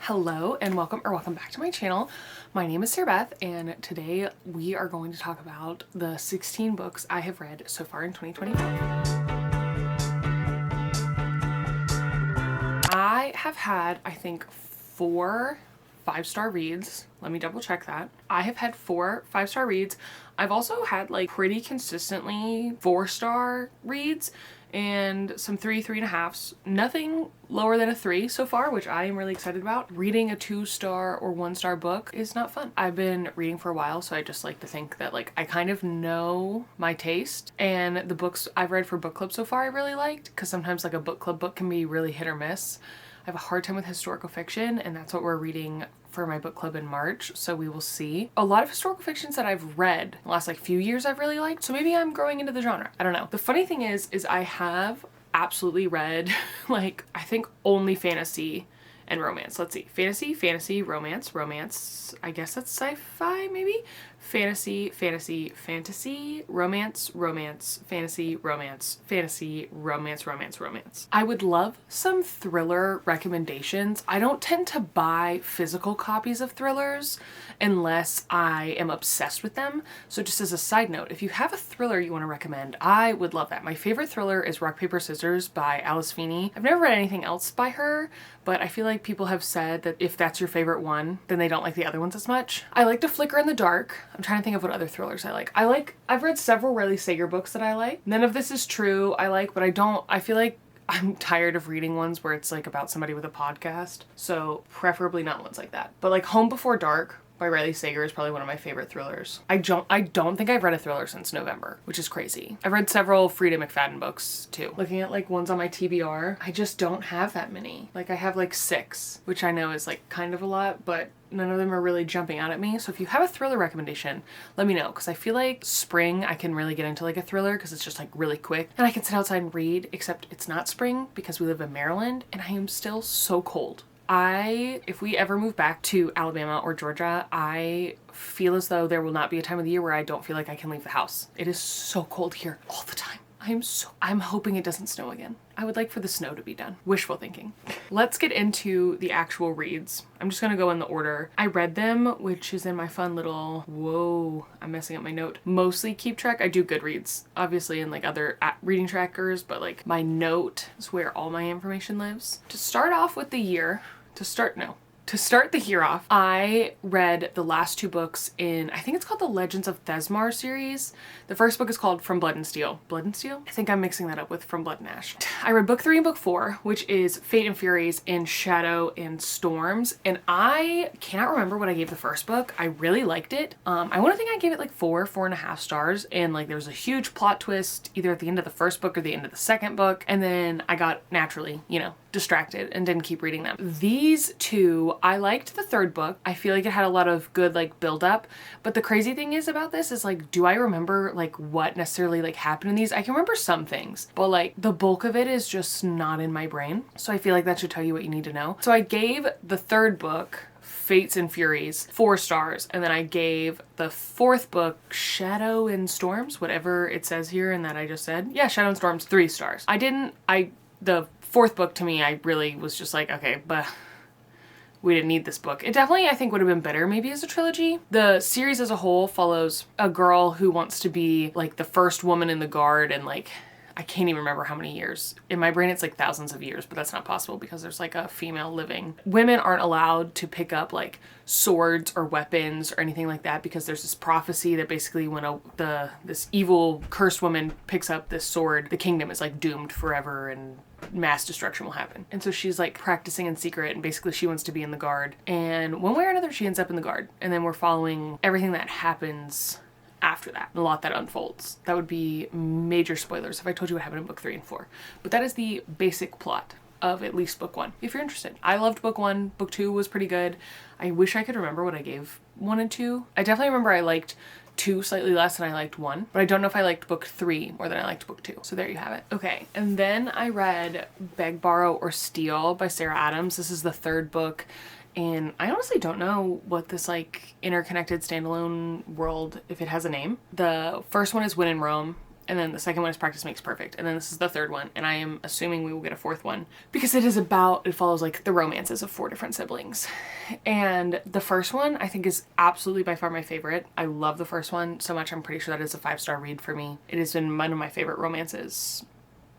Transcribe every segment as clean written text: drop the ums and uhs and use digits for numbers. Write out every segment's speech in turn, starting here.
Hello and welcome back to my channel. My name is Sarah Beth and today we are going to talk about the 16 books I have read so far in 2024. I have had, I think, 4 5-star reads. Let me double check that. I have had 4 5-star reads. I've also had like pretty consistently 4-star reads and some 3.5s. Nothing lower than a 3 so far, which I am really excited about. Reading a 2-star or 1-star book is not fun. I've been reading for a while, so I just like to think that like I kind of know my taste, and the books I've read for book club so far I really liked, because sometimes like a book club book can be really hit or miss. I have a hard time with historical fiction, and that's what we're reading for my book club in March, so we will see. A lot of historical fictions that I've read the last like few years I've really liked, so maybe I'm growing into the genre. I don't know. The funny thing is I have absolutely read like I think only fantasy and romance. Let's see. Fantasy, romance. I guess that's sci-fi maybe? Fantasy, romance, fantasy, romance. I would love some thriller recommendations. I don't tend to buy physical copies of thrillers unless I am obsessed with them. So just as a side note, if you have a thriller you want to recommend, I would love that. My favorite thriller is Rock, Paper, Scissors by Alice Feeney. I've never read anything else by her, but I feel like people have said that if that's your favorite one, then they don't like the other ones as much. I like To Flicker in the Dark. I'm trying to think of what other thrillers I like. I've read several Riley Sager books that I like. None of This Is True I like, but I feel like I'm tired of reading ones where it's like about somebody with a podcast. So preferably not ones like that. But like Home Before Dark by Riley Sager is probably one of my favorite thrillers. I don't think I've read a thriller since November, which is crazy. I've read several Frida McFadden books too. Looking at like ones on my TBR, I just don't have that many. Like I have like 6, which I know is like kind of a lot, but none of them are really jumping out at me. So if you have a thriller recommendation, let me know, because I feel like spring I can really get into like a thriller because it's just like really quick and I can sit outside and read, except it's not spring because we live in Maryland and I am still so cold. If we ever move back to Alabama or Georgia, I feel as though there will not be a time of the year where I don't feel like I can leave the house. It is so cold here all the time. I'm hoping it doesn't snow again. I would like for the snow to be done. Wishful thinking. Let's get into the actual reads. I'm just gonna go in the order I read them, which is in my fun little, whoa, I'm messing up my note. Mostly Keep Track. I do Goodreads, obviously, and like other reading trackers, but like my note is where all my information lives. To start off with the year, to start the year off, I read the last 2 books in, I think it's called the Legends of Thezmar series. The first book is called From Blood and Steel. Blood and Steel? I think I'm mixing that up with From Blood and Ash. I read book 3 and book 4, which is Fate and Furies in Shadow and Storms, and I cannot remember what I gave the first book. I really liked it. I want to think I gave it like 4.5 stars, and like there was a huge plot twist either at the end of the first book or the end of the second book, and then I got naturally, distracted and didn't keep reading them. These 2, I liked the third book. I feel like it had a lot of good like build up, but the crazy thing is about this is like, do I remember like what necessarily like happened in these? I can remember some things, but like the bulk of it is just not in my brain. So I feel like that should tell you what you need to know. So I gave the third book, Fates and Furies, 4 stars, and then I gave the 4th book, Shadow and Storms, whatever it says here and that I just said. Yeah, Shadow and Storms, 3 stars. The 4th book to me, I really was just like, okay, but we didn't need this book. It definitely, I think, would have been better maybe as a trilogy. The series as a whole follows a girl who wants to be like the first woman in the guard, and like I can't even remember how many years. In my brain, it's like thousands of years, but that's not possible because there's like a female living. Women aren't allowed to pick up like swords or weapons or anything like that because there's this prophecy that basically when this evil cursed woman picks up this sword, the kingdom is like doomed forever and mass destruction will happen. And so she's like practicing in secret, and basically she wants to be in the guard. And one way or another, she ends up in the guard. And then we're following everything that happens after that, a lot that unfolds. That would be major spoilers if I told you what happened in book 3 and 4. But that is the basic plot of at least book 1, if you're interested. I loved book 1. Book 2 was pretty good. I wish I could remember what I gave 1 and 2. I definitely remember I liked 2 slightly less than I liked 1, but I don't know if I liked book 3 more than I liked book 2. So there you have it. Okay, and then I read Beg, Borrow, or Steal by Sarah Adams. This is the 3rd book, and I honestly don't know what this like interconnected standalone world, if it has a name. The first one is When in Rome, And then the second one is Practice Makes Perfect. And then this is the third one. And I am assuming we will get a fourth one because it follows like the romances of 4 different siblings. And the first one I think is absolutely by far my favorite. I love the first one so much. I'm pretty sure that is a 5-star read for me. It has been one of my favorite romances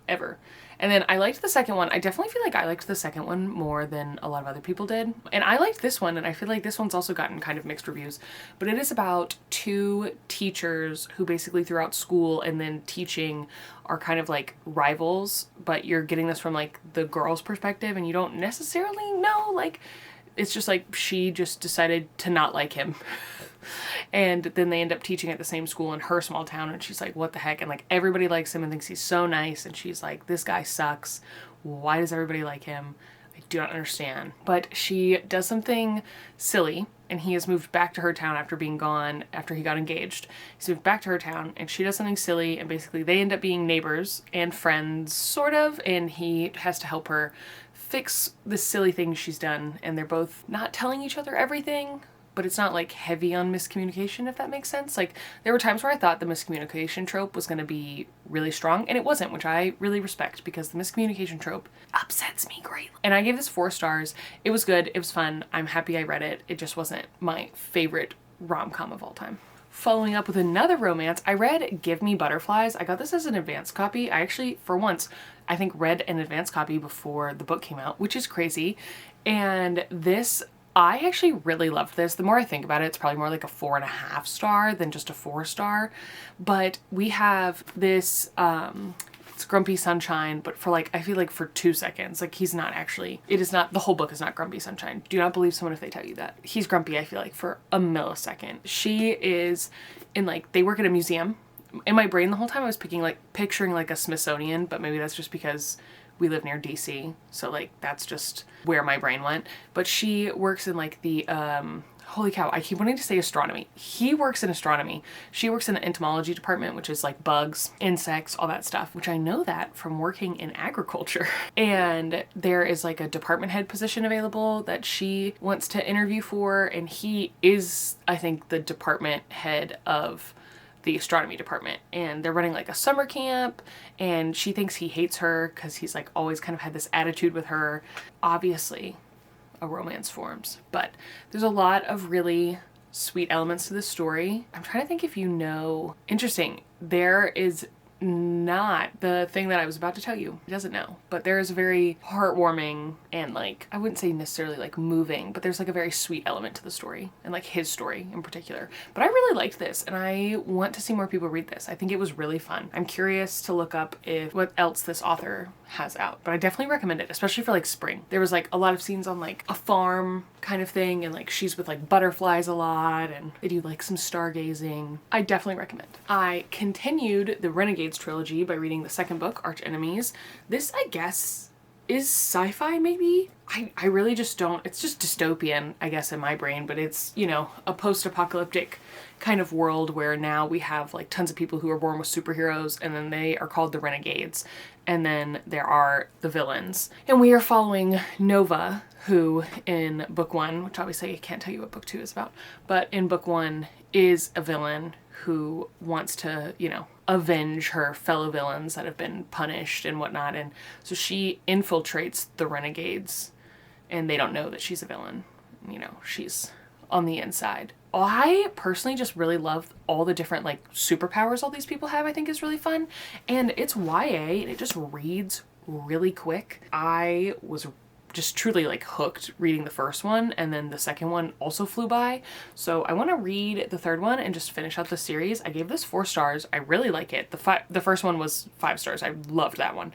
ever. And then I liked the second one. I definitely feel like I liked the second one more than a lot of other people did. And I liked this one, and I feel like this one's also gotten kind of mixed reviews. But it is about 2 teachers who basically throughout school and then teaching are kind of like rivals, but you're getting this from like the girl's perspective and you don't necessarily know, like, it's just like she just decided to not like him. And then they end up teaching at the same school in her small town, and she's like, what the heck? And like everybody likes him and thinks he's so nice, and she's like, this guy sucks. Why does everybody like him? I do not understand. But she does something silly, and he has moved back to her town after being gone, after he got engaged. He's moved back to her town, and she does something silly, and basically they end up being neighbors and friends, sort of, and he has to help her fix the silly things she's done, and they're both not telling each other everything, but it's not like heavy on miscommunication, if that makes sense. Like there were times where I thought the miscommunication trope was going to be really strong, and it wasn't, which I really respect because the miscommunication trope upsets me greatly. And I gave this 4 stars. It was good. It was fun. I'm happy I read it. It just wasn't my favorite rom-com of all time. Following up with another romance, I read Give Me Butterflies. I got this as an advanced copy. I actually, for once, I think read an advanced copy before the book came out, which is crazy. And this, I actually really loved this. The more I think about it, it's probably more like a 4.5 star than just a 4 star. But we have this, it's Grumpy Sunshine, but for like, I feel like for 2 seconds, like he's not actually, it is not, the whole book is not Grumpy Sunshine. Do not believe someone if they tell you that. He's grumpy, I feel like, for a millisecond. She is in like, they work at a museum. In my brain the whole time I was picturing like a Smithsonian, but maybe that's just because we live near DC, so like that's just where my brain went. But she works in like the holy cow, I keep wanting to say astronomy. He works in astronomy. She works in the entomology department, which is like bugs, insects, all that stuff, which I know that from working in agriculture. And there is like a department head position available that she wants to interview for, and he is, I think, the department head of the astronomy department, and they're running like a summer camp, and she thinks he hates her because he's like always kind of had this attitude with her. Obviously a romance forms, but there's a lot of really sweet elements to this story. I'm trying to think if you know, interesting, there is not the thing that I was about to tell you. He doesn't know, but there is a very heartwarming and like, I wouldn't say necessarily like moving, but there's like a very sweet element to the story, and like his story in particular. But I really liked this, and I want to see more people read this. I think it was really fun. I'm curious to look up what else this author has out, but I definitely recommend it, especially for like spring. There was like a lot of scenes on like a farm kind of thing, and like she's with like butterflies a lot, and they do like some stargazing. I definitely recommend. I continued the Renegades trilogy by reading the second book, Arch Enemies. This, I guess, is sci-fi maybe? I really just don't, it's just dystopian, I guess, in my brain, but it's, you know, a post-apocalyptic kind of world where now we have like tons of people who are born with superheroes, and then they are called the Renegades, and then there are the villains. And we are following Nova, who in book 1, which obviously I can't tell you what book 2 is about, but in book 1 is a villain who wants to, you know, avenge her fellow villains that have been punished and whatnot. And so she infiltrates the Renegades, and they don't know that she's a villain. You know, she's on the inside. I personally just really love all the different like superpowers all these people have. I think is really fun, and it's YA, and it just reads really quick. I was just truly like hooked reading the first one, and then the second one also flew by. So I want to read the third one and just finish out the series. I gave this 4 stars. I really like it. The first one was 5 stars. I loved that one.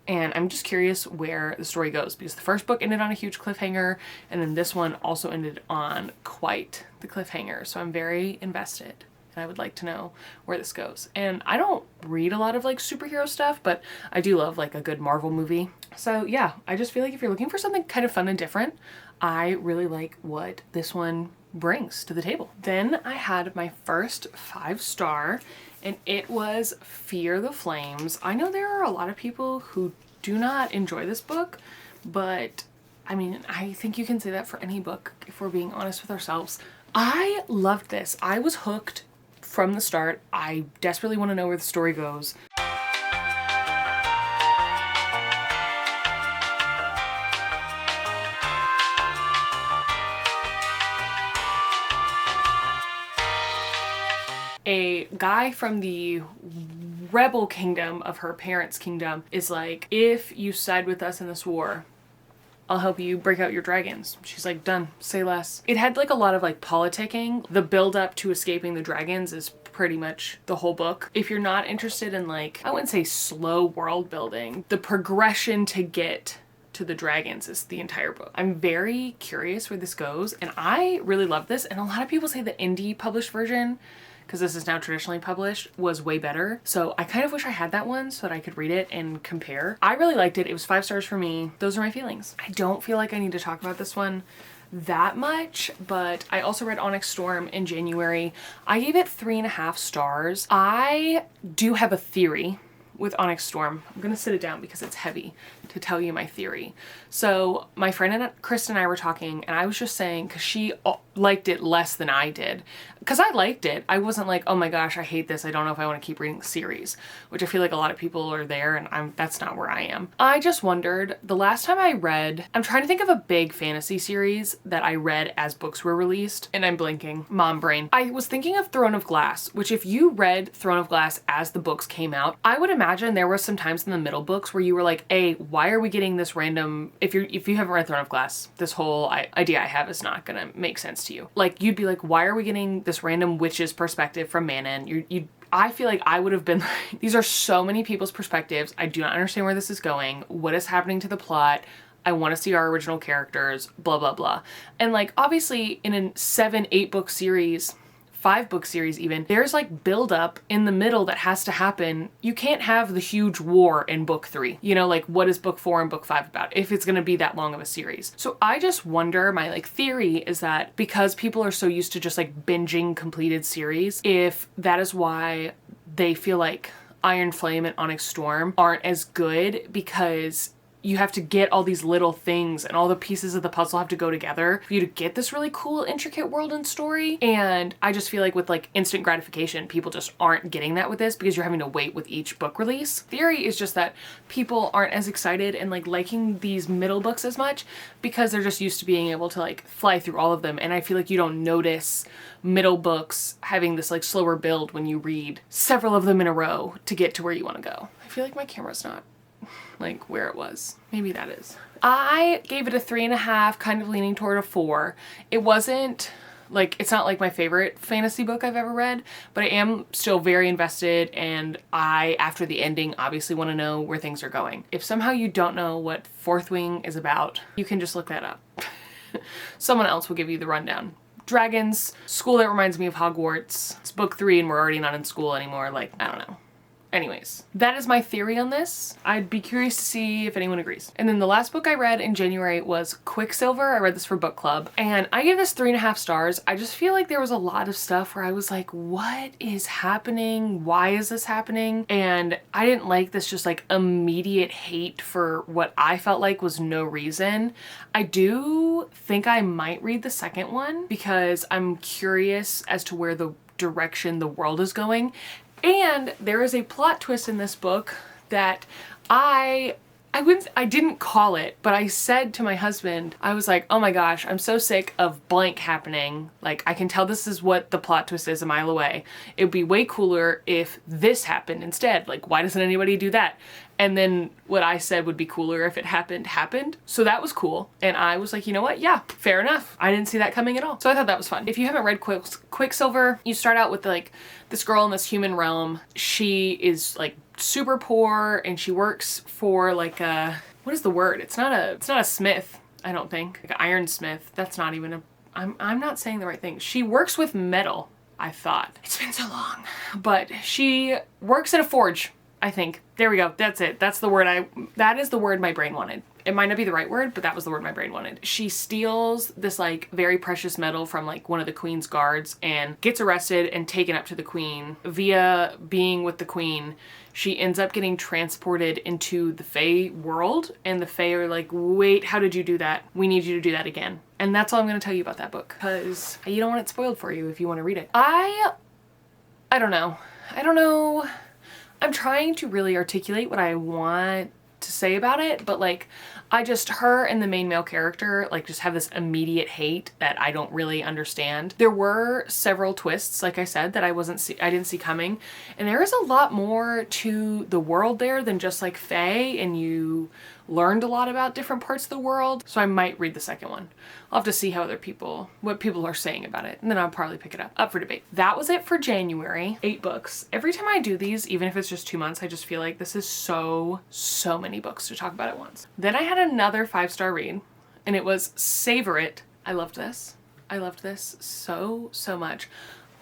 And I'm just curious where the story goes, because the first book ended on a huge cliffhanger, and then this one also ended on quite the cliffhanger. So I'm very invested, and I would like to know where this goes. And I don't read a lot of like superhero stuff, but I do love like a good Marvel movie. So yeah, I just feel like if you're looking for something kind of fun and different, I really like what this one brings to the table. Then I had my first 5-star, and it was Fear the Flames. I know there are a lot of people who do not enjoy this book, but I mean, I think you can say that for any book if we're being honest with ourselves. I loved this. I was hooked from the start. I desperately want to know where the story goes. A guy from the rebel kingdom of her parents' kingdom is like, if you side with us in this war, I'll help you break out your dragons. She's like, done, say less. It had like a lot of like politicking. The build up to escaping the dragons is pretty much the whole book. If you're not interested in like, I wouldn't say slow world building, the progression to get to the dragons is the entire book. I'm very curious where this goes, and I really love this. And a lot of people say the indie published version, because this is now traditionally published, was way better. So I kind of wish I had that one so that I could read it and compare. I really liked it. It was 5 stars for me. Those are my feelings. I don't feel like I need to talk about this one that much, but I also read Onyx Storm in January. I gave it 3.5 stars. I do have a theory with Onyx Storm. I'm gonna sit it down because it's heavy to tell you my theory. So my friend Kristen and I were talking, and I was just saying, because she liked it less than I did, because I liked it. I wasn't like, oh my gosh, I hate this, I don't know if I want to keep reading the series, which I feel like a lot of people are there, and that's not where I am. I just wondered, the last time I read, I'm trying to think of a big fantasy series that I read as books were released, and I'm blinking, mom brain. I was thinking of Throne of Glass, which if you read Throne of Glass as the books came out, I would imagine there were some times in the middle books where you were like, A, why are we getting this random, if you haven't read Throne of Glass, this whole idea I have is not gonna make sense to you. Like, you'd be like, why are we getting this random witch's perspective from Manon? I feel like I would have been like, these are so many people's perspectives. I do not understand where this is going. What is happening to the plot? I want to see our original characters, blah, blah, blah. And like, obviously in a 7-8 book series, 5-book series even, there's like build up in the middle that has to happen. You can't have the huge war in book 3. You know, like what is book 4 and book 5 about if it's going to be that long of a series? So I just wonder, my like theory is that because people are so used to just like binging completed series, if that is why they feel like Iron Flame and Onyx Storm aren't as good, because you have to get all these little things and all the pieces of the puzzle have to go together for you to get this really cool, intricate world and story. And I just feel like with like instant gratification, people just aren't getting that with this because you're having to wait with each book release. Theory is just that people aren't as excited and like liking these middle books as much because they're just used to being able to like fly through all of them. And I feel like you don't notice middle books having this like slower build when you read several of them in a row to get to where you want to go. I feel like my camera's not like where it was. Maybe that is. I gave it a 3.5, kind of leaning toward a 4. It wasn't like, it's not like my favorite fantasy book I've ever read, but I am still very invested, and I, after the ending, obviously want to know where things are going. If somehow you don't know what Fourth Wing is about, you can just look that up. Someone else will give you the rundown. Dragons, school that reminds me of Hogwarts. It's book 3 and we're already not in school anymore. Like, I don't know. Anyways, that is my theory on this. I'd be curious to see if anyone agrees. And then the last book I read in January was Quicksilver. I read this for book club, and I gave this 3.5 stars. I just feel like there was a lot of stuff where I was like, what is happening? Why is this happening? And I didn't like this just like immediate hate for what I felt like was no reason. I do think I might read the second one because I'm curious as to where the direction the world is going. And there is a plot twist in this book that I didn't call it, but I said to my husband, I was like, oh my gosh, I'm so sick of blank happening. Like, I can tell this is what the plot twist is a mile away. It would be way cooler if this happened instead. Like, why doesn't anybody do that? And then what I said would be cooler if it happened. So that was cool. And I was like, you know what? Yeah, fair enough. I didn't see that coming at all. So I thought that was fun. If you haven't read Quicksilver, you start out with like this girl in this human realm. She is like super poor and she works for like a, what is the word? It's not a smith, I don't think. Like an ironsmith. That's not even a, I'm not saying the right thing. She works with metal, I thought. It's been so long. But she works in a forge, I think. There we go. That's it. That is the word my brain wanted. It might not be the right word, but that was the word my brain wanted. She steals this like very precious metal from like one of the queen's guards and gets arrested and taken up to the queen. Via being with the queen, she ends up getting transported into the Fae world, and the Fae are like, wait, how did you do that? We need you to do that again. And that's all I'm going to tell you about that book, because you don't want it spoiled for you if you want to read it. I I don't know. I don't know. I'm trying to really articulate what I want to say about it, but like her and the main male character like just have this immediate hate that I don't really understand. There were several twists, like I said, that I didn't see coming, and there is a lot more to the world there than just like Fae, and you learned a lot about different parts of the world. So I might read the second one. I'll have to see how what people are saying about it, and then I'll probably pick it up for debate. That was it for January. 8 books. Every time I do these, even if it's just 2 months, I just feel like this is so many books to talk about at once. Then I had another 5-star read, and it was Savor It. I loved this. I loved this so much.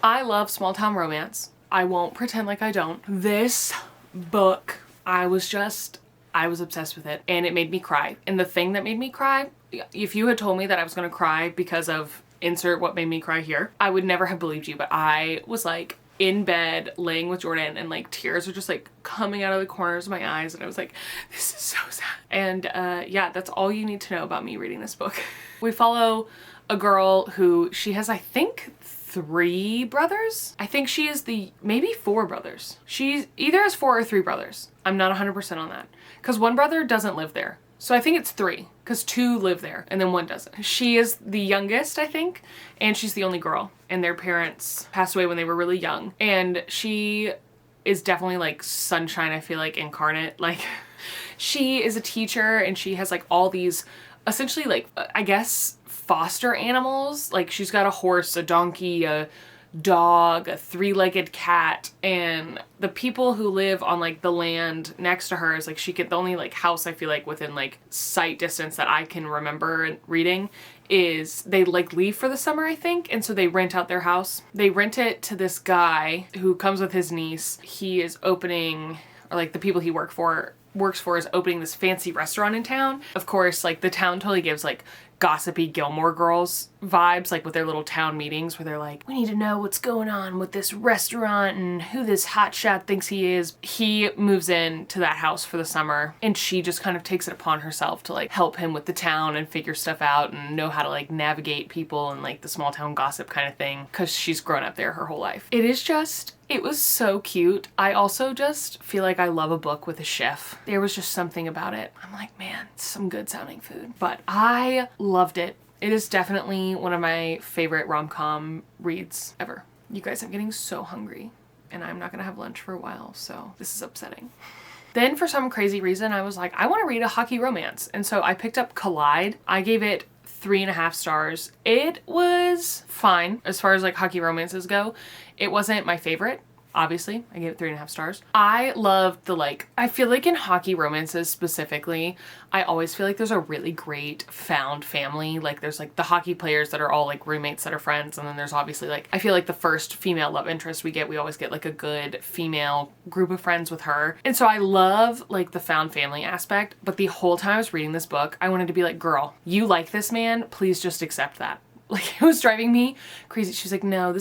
I love small town romance. I won't pretend like I don't. This book, I was obsessed with it, and it made me cry. And the thing that made me cry, if you had told me that I was gonna cry because of insert what made me cry here, I would never have believed you, but I was like in bed laying with Jordan, and like tears were just like coming out of the corners of my eyes, and I was like, this is so sad. And yeah, that's all you need to know about me reading this book. We follow a girl who, she has, I think, 3 brothers. I think she is maybe 4 brothers. She either has 4 or 3 brothers. I'm not 100% on that, because one brother doesn't live there. So I think it's 3, because 2 live there and then 1 doesn't. She is the youngest, I think, and she's the only girl, and their parents passed away when they were really young. And she is definitely like sunshine, I feel like, incarnate. Like, she is a teacher, and she has like all these essentially like, I guess, foster animals. Like, she's got a horse, a donkey, a dog, a 3-legged cat, and the people who live on like the land next to her is like, the only like house I feel like within like sight distance that I can remember reading is they like leave for the summer, I think, and so they rent out their house. They rent it to this guy who comes with his niece. He is opening, or like the people he works for is opening this fancy restaurant in town. Of course, like the town totally gives like gossipy Gilmore Girls vibes, like with their little town meetings where they're like, we need to know what's going on with this restaurant and who this hotshot thinks he is. He moves in to that house for the summer, and she just kind of takes it upon herself to like help him with the town and figure stuff out and know how to like navigate people and like the small town gossip kind of thing, because she's grown up there her whole life. It was so cute. I also just feel like I love a book with a chef. There was just something about it. I'm like, man, it's some good sounding food. But I loved it. It is definitely one of my favorite rom-com reads ever. You guys, I'm getting so hungry, and I'm not gonna have lunch for a while, so this is upsetting. Then for some crazy reason, I was like, I want to read a hockey romance. And so I picked up Collide. I gave it 3.5 stars. It was fine as far as like hockey romances go. It wasn't my favorite. Obviously, I gave it 3.5 stars. I loved I feel like in hockey romances specifically, I always feel like there's a really great found family. Like, there's like the hockey players that are all like roommates that are friends, and then there's obviously like, I feel like the first female love interest we always get like a good female group of friends with her. And so I love like the found family aspect, but the whole time I was reading this book, I wanted to be like, girl, you like this man, please just accept that. Like, it was driving me crazy. She's like, no,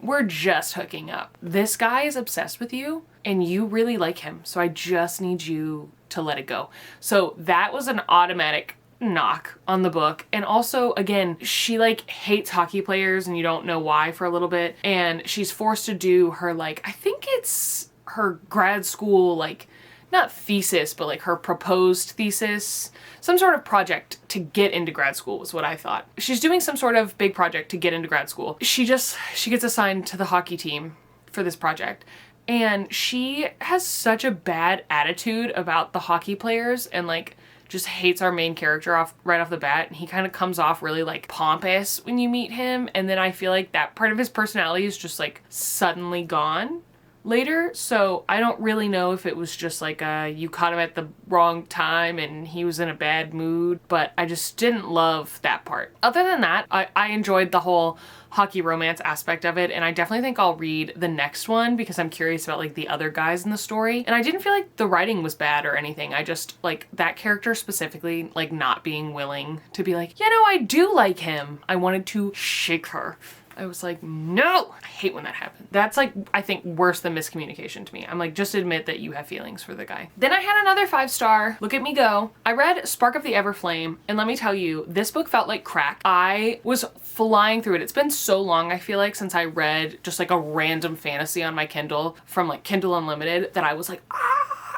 we're just hooking up. This guy is obsessed with you and you really like him, so I just need you to let it go. So that was an automatic knock on the book. And also, again, she like hates hockey players and you don't know why for a little bit. And she's forced to do her like, I think it's her grad school, like, not thesis, but like her proposed thesis, some sort of project to get into grad school was what I thought. She's doing some sort of big project to get into grad school. She gets assigned to the hockey team for this project, and she has such a bad attitude about the hockey players and like just hates our main character right off the bat. And he kind of comes off really like pompous when you meet him, and then I feel like that part of his personality is just like suddenly gone later. So I don't really know if it was just like you caught him at the wrong time and he was in a bad mood, but I just didn't love that part. Other than that, I enjoyed the whole hockey romance aspect of it, and I definitely think I'll read the next one because I'm curious about like the other guys in the story. And I didn't feel like the writing was bad or anything. I just like that character specifically, like not being willing to be like, you know, I do like him. I wanted to shake her. I was like, no! I hate when that happens. That's like, I think, worse than miscommunication to me. I'm like, just admit that you have feelings for the guy. Then I had another 5-star. Look at me go. I read Spark of the Everflame, and let me tell you, this book felt like crack. I was flying through it. It's been so long, I feel like, since I read just like a random fantasy on my Kindle from like Kindle Unlimited that I was like,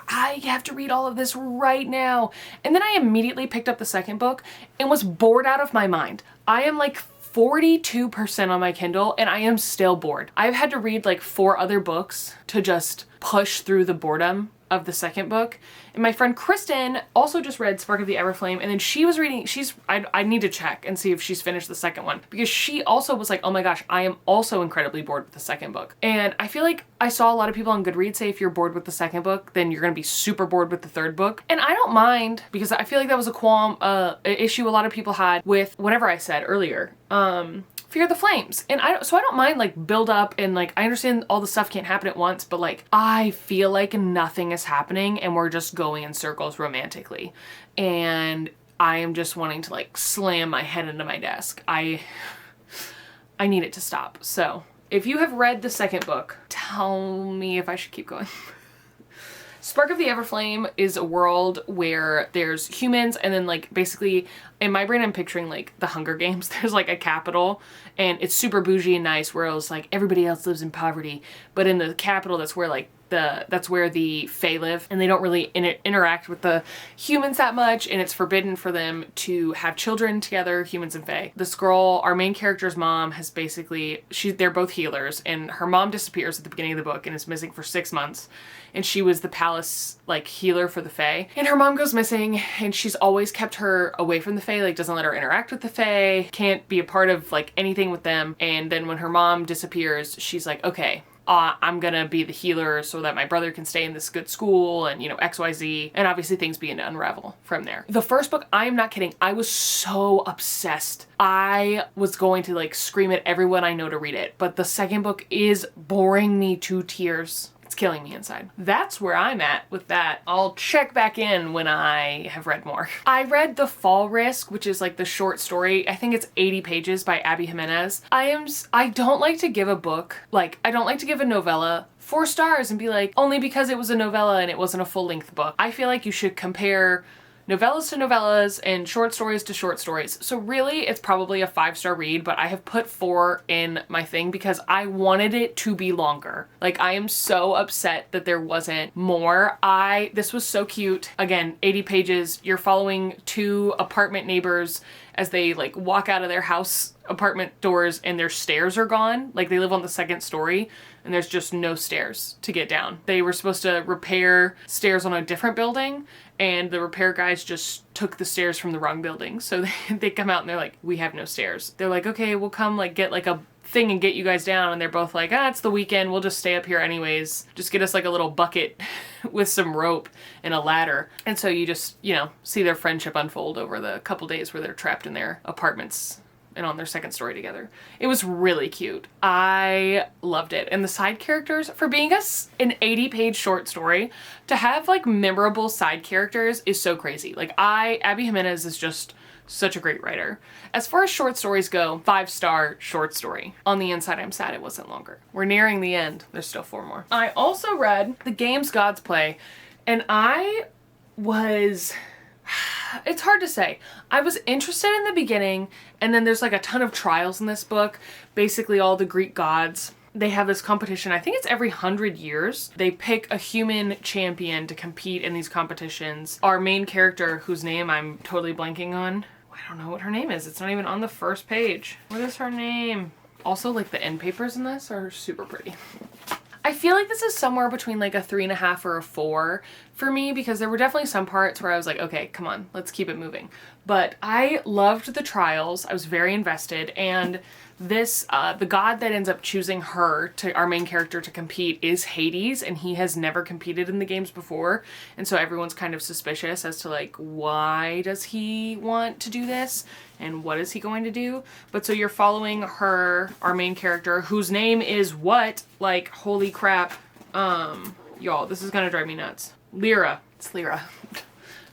I have to read all of this right now. And then I immediately picked up the second book and was bored out of my mind. I am like 42% on my Kindle and I am still bored. I've had to read like 4 other books to just push through the boredom of the second book. And my friend Kristen also just read Spark of the Everflame, and then she was reading, I need to check and see if she's finished the second one, because she also was like, oh my gosh, I am also incredibly bored with the second book. And I feel like I saw a lot of people on Goodreads say if you're bored with the second book, then you're gonna be super bored with the third book. And I don't mind, because I feel like that was a issue a lot of people had with whatever I said earlier. Fear the Flames. And so I don't mind like build up, and like I understand all the stuff can't happen at once, but like I feel like nothing is happening and we're just going in circles romantically. And I am just wanting to like slam my head into my desk. I need it to stop. So if you have read the second book, tell me if I should keep going. Spark of the Everflame is a world where there's humans, and then like basically in my brain I'm picturing like the Hunger Games. There's like a capital and it's super bougie and nice, where it was like everybody else lives in poverty, but in the capital that's where like that's where the Fae live, and they don't really interact with the humans that much, and it's forbidden for them to have children together, humans and Fae. This girl, our main character's mom, has basically, they're both healers, and her mom disappears at the beginning of the book and is missing for 6 months, and she was the palace like healer for the Fae, and her mom goes missing, and she's always kept her away from the Fae, like doesn't let her interact with the Fae, can't be a part of like anything with them. And then when her mom disappears, she's like, okay, I'm gonna be the healer so that my brother can stay in this good school, and you know, XYZ. And obviously things begin to unravel from there. The first book, I am not kidding, I was so obsessed. I was going to like scream at everyone I know to read it. But the second book is boring me to tears. It's killing me inside. That's where I'm at with that. I'll check back in when I have read more. I read The Fall Risk, which is like the short story. I think it's 80 pages by Abby Jimenez. I don't like to give a book, like I don't like to give a novella 4 stars and be like, only because it was a novella and it wasn't a full-length book. I feel like you should compare novellas to novellas and short stories to short stories. So really it's probably a 5-star read, but I have put 4 in my thing because I wanted it to be longer. Like I am so upset that there wasn't more. This was so cute. Again, 80 pages. You're following 2 apartment neighbors as they like walk out of their house apartment doors and their stairs are gone. Like they live on the 2nd story and there's just no stairs to get down. They were supposed to repair stairs on a different building, and the repair guys just took the stairs from the wrong building. So they come out and they're like, we have no stairs. They're like, okay, we'll come like get like a thing and get you guys down. And they're both like, it's the weekend, we'll just stay up here anyways. Just get us like a little bucket with some rope and a ladder. And so you just, you know, see their friendship unfold over the couple days where they're trapped in their apartments and on their 2nd story together. It was really cute. I loved it. And the side characters, for being an 80-page short story, to have like memorable side characters is so crazy. Like Abby Jimenez is just such a great writer. As far as short stories go, 5-star short story. On the inside, I'm sad it wasn't longer. We're nearing the end. There's still 4 more. I also read The Games Gods Play, and it's hard to say. I was interested in the beginning, and then there's like a ton of trials in this book. Basically all the Greek gods, they have this competition. I think it's every 100 years. They pick a human champion to compete in these competitions. Our main character, whose name I'm totally blanking on, I don't know what her name is. It's not even on the first page. What is her name? Also, like the end papers in this are super pretty. I feel like this is somewhere between like a 3.5 or a 4 for me, because there were definitely some parts where I was like, okay, come on, let's keep it moving. But I loved the trials. I was very invested, and this, the god that ends up choosing her, our main character, to compete is Hades, and he has never competed in the games before. And so everyone's kind of suspicious as to like, why does he want to do this? And what is he going to do? But so you're following her, our main character, whose name is what? Like, holy crap. Y'all, this is gonna drive me nuts. Lyra. It's Lyra.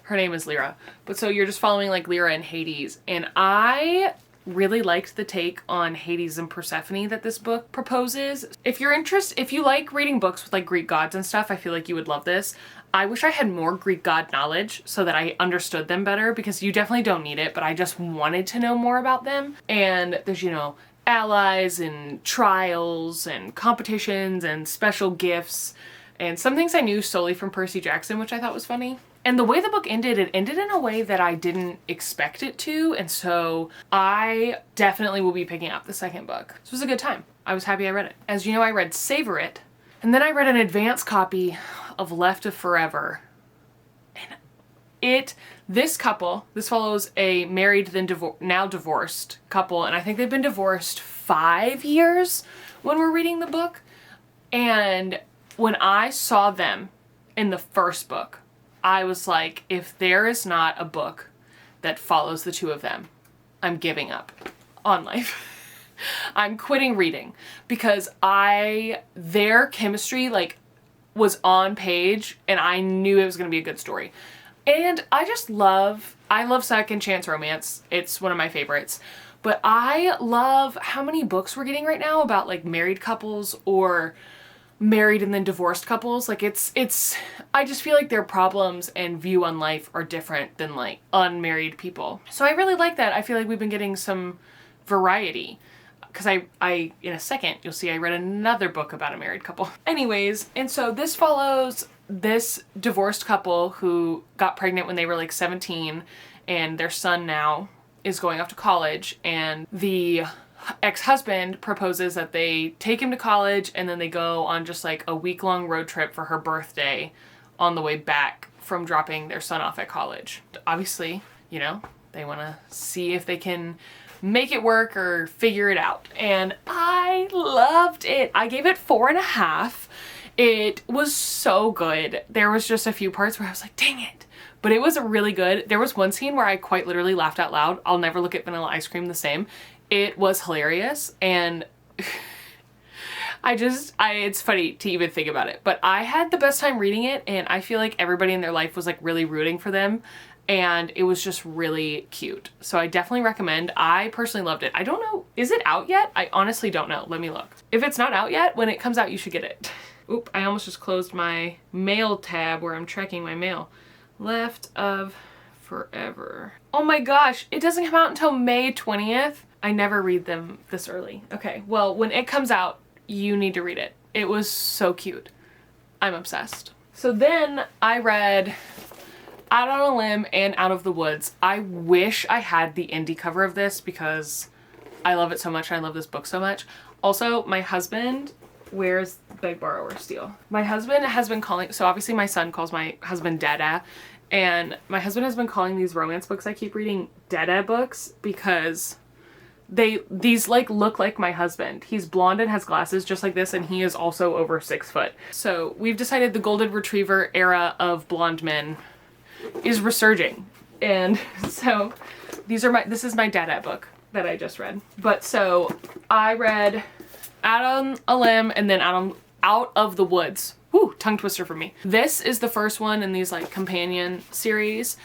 Her name is Lyra. But so you're just following like Lyra and Hades. And I really liked the take on Hades and Persephone that this book proposes. If you like reading books with like Greek gods and stuff, I feel like you would love this. I wish I had more Greek god knowledge so that I understood them better, because you definitely don't need it, but I just wanted to know more about them. And there's, you know, allies and trials and competitions and special gifts and some things I knew solely from Percy Jackson, which I thought was funny. And the way the book ended, it ended in a way that I didn't expect it to, and so I definitely will be picking up the second book. This was a good time. I was happy I read it. As you know, I read Savor It, and then I read an advance copy of Left of Forever. And this follows a married then now divorced couple, and I think they've been divorced 5 years when we're reading the book. And when I saw them in the first book, I was like, if there is not a book that follows the two of them, I'm giving up on life. I'm quitting reading, because their chemistry like was on page and I knew it was going to be a good story. And I love second chance romance. It's one of my favorites. But I love how many books we're getting right now about like married couples or married and then divorced couples. Like I just feel like their problems and view on life are different than like unmarried people. So I really like that. I feel like we've been getting some variety. Because I in a second, you'll see I read another book about a married couple. Anyways, and so this follows this divorced couple who got pregnant when they were like 17, and their son now is going off to college, and the ex-husband proposes that they take him to college and then they go on just like a week-long road trip for her birthday on the way back from dropping their son off at college. Obviously, you know, they want to see if they can make it work or figure it out. And I loved it. I gave it 4.5. It was so good. There was just a few parts where I was like, dang it. But it was really good. There was one scene where I quite literally laughed out loud. I'll never look at Vanilla Ice Cream the same. It was hilarious. And it's funny to even think about it. But I had the best time reading it, and I feel like everybody in their life was like really rooting for them. And it was just really cute. So I definitely recommend. I personally loved it. I don't know, is it out yet? I honestly don't know. Let me look. If it's not out yet, when it comes out, you should get it. Oop, I almost just closed my mail tab where I'm checking my mail. Left of Forever. Oh my gosh, it doesn't come out until May 20th. I never read them this early. Okay, well, when it comes out, you need to read it. It was so cute. I'm obsessed. So then I read Out on a Limb and Out of the Woods. I wish I had the indie cover of this because I love it so much and I love this book so much. Also, my husband, where's Beg, Borrow, or Steal? My husband has been calling, so obviously my son calls my husband Dada, and my husband has been calling these romance books I keep reading Dada books because these like look like my husband. He's blonde and has glasses just like this, and he is also over 6 foot. So we've decided the golden retriever era of blonde men is resurging. And so this is my Dada book that I just read. But so I read Out on a Limb and then Out of the Woods. Whew, tongue twister for me. This is the first one in these like companion series.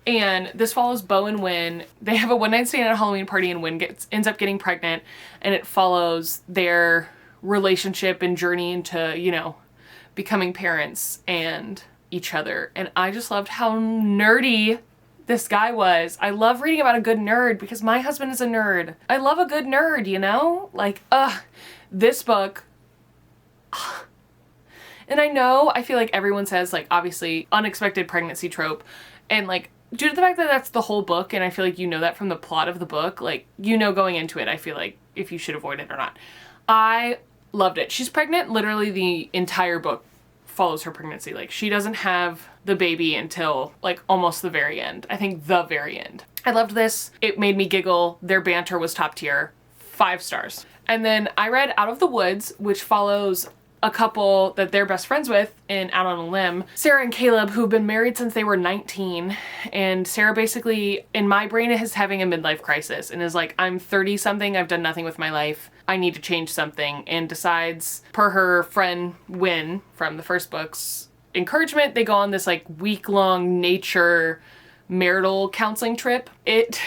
And this follows Bo and Win. They have a one-night stand at a Halloween party, and Win ends up getting pregnant, and it follows their relationship and journey into, you know, becoming parents and each other. And I just loved how nerdy this guy was. I love reading about a good nerd because my husband is a nerd. I love a good nerd, you know? Like, this book. And I feel like everyone says, like, obviously, unexpected pregnancy trope. And, like, due to the fact that that's the whole book, and I feel like you know that from the plot of the book, like, you know going into it, I feel like, if you should avoid it or not. I loved it. She's pregnant. Literally the entire book follows her pregnancy. Like, she doesn't have the baby until, like, almost the very end. I think the very end. I loved this. It made me giggle. Their banter was top tier. 5 stars. And then I read Out of the Woods, which follows a couple that they're best friends with in Out on a Limb. Sarah and Caleb, who've been married since they were 19. And Sarah basically, in my brain, is having a midlife crisis and is like, I'm 30 something, I've done nothing with my life, I need to change something, and decides, per her friend Win from the first book's encouragement, they go on this like week-long nature marital counseling trip. It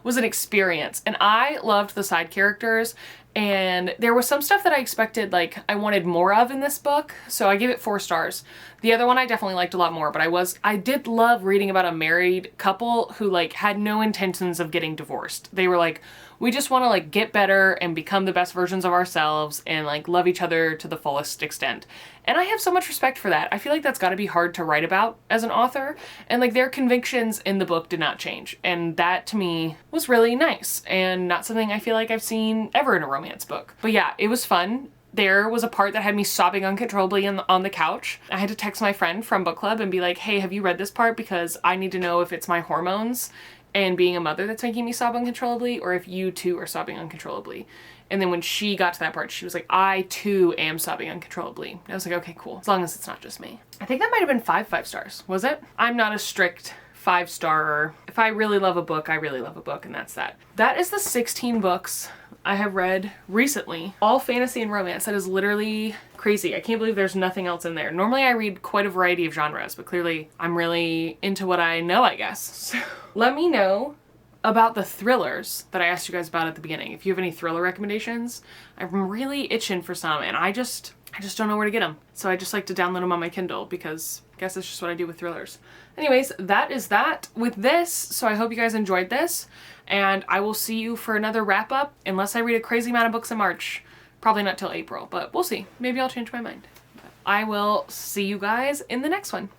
was an experience, and I loved the side characters, and there was some stuff that I expected, like, I wanted more of in this book, so I gave it 4 stars. The other one I definitely liked a lot more, but I did love reading about a married couple who, like, had no intentions of getting divorced. They were like, we just want to, like, get better and become the best versions of ourselves and, like, love each other to the fullest extent. And I have so much respect for that. I feel like that's got to be hard to write about as an author. And, like, their convictions in the book did not change. And that, to me, was really nice and not something I feel like I've seen ever in a romance book. But yeah, it was fun. There was a part that had me sobbing uncontrollably on the couch. I had to text my friend from book club and be like, hey, have you read this part? Because I need to know if it's my hormones and being a mother that's making me sob uncontrollably, or if you too are sobbing uncontrollably. And then when she got to that part, she was like, I too am sobbing uncontrollably. I was like, okay, cool. As long as it's not just me. I think that might have been 5 stars, was it? I'm not a strict 5-starer. If I really love a book, I really love a book, and that's that. That is the 16 books I have read recently. All fantasy and romance. That is literally crazy. I can't believe there's nothing else in there. Normally I read quite a variety of genres, but clearly I'm really into what I know, I guess. So let me know about the thrillers that I asked you guys about at the beginning. If you have any thriller recommendations, I'm really itching for some, and I just don't know where to get them. So I just like to download them on my Kindle because I guess that's just what I do with thrillers. Anyways, that is that with this. So I hope you guys enjoyed this, and I will see you for another wrap up, unless I read a crazy amount of books in March. Probably not till April, but we'll see. Maybe I'll change my mind. I will see you guys in the next one.